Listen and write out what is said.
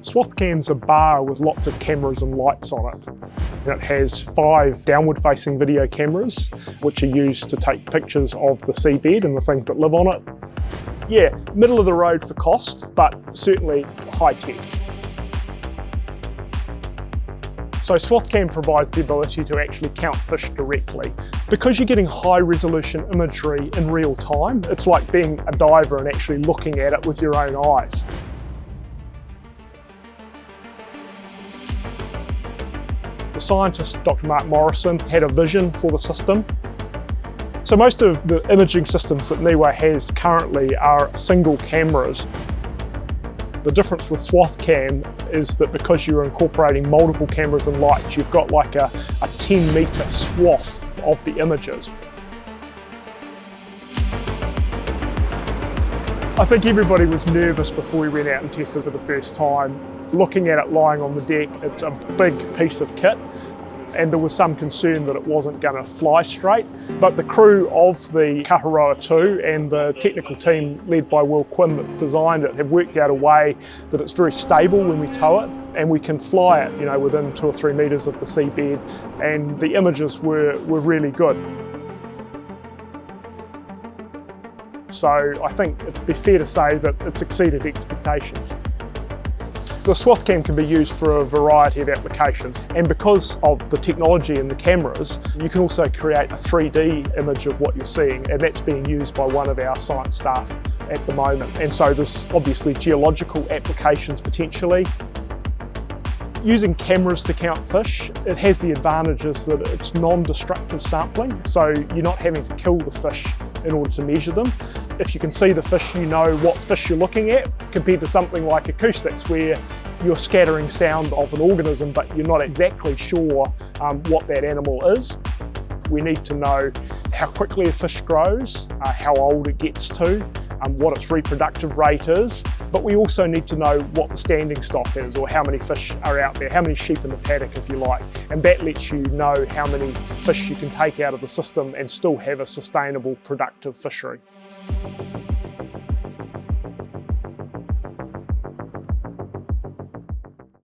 SwathCam's a bar with lots of cameras and lights on it. And it has 5 downward-facing video cameras, which are used to take pictures of the seabed and the things that live on it. Yeah, middle of the road for cost, but certainly high tech. So SwathCam provides the ability to actually count fish directly. Because you're getting high resolution imagery in real time, it's like being a diver and actually looking at it with your own eyes. The scientist, Dr. Mark Morrison, had a vision for the system. So most of the imaging systems that Niwa has currently are single cameras. The difference with SwathCam is that because you're incorporating multiple cameras and lights, you've got like a 10-metre swath of the images. I think everybody was nervous before we went out and tested for the first time. Looking at it lying on the deck, it's a big piece of kit, and there was some concern that it wasn't going to fly straight. But the crew of the Kaharoa 2 and the technical team led by Will Quinn that designed it have worked out a way that it's very stable when we tow it, and we can fly it, within 2 or 3 metres of the seabed, and the images were really good. So I think it'd be fair to say that it's exceeded expectations. The SwathCam can be used for a variety of applications, and because of the technology in the cameras, you can also create a 3D image of what you're seeing, and that's being used by one of our science staff at the moment. And so there's obviously geological applications potentially. Using cameras to count fish, it has the advantages that it's non-destructive sampling, so you're not having to kill the fish in order to measure them. If you can see the fish, you know what fish you're looking at, compared to something like acoustics where you're scattering sound of an organism but you're not exactly sure what that animal is. We need to know how quickly a fish grows, how old it gets to, what its reproductive rate is, but we also need to know what the standing stock is, or how many fish are out there, how many sheep in the paddock if you like, and that lets you know how many fish you can take out of the system and still have a sustainable, productive fishery.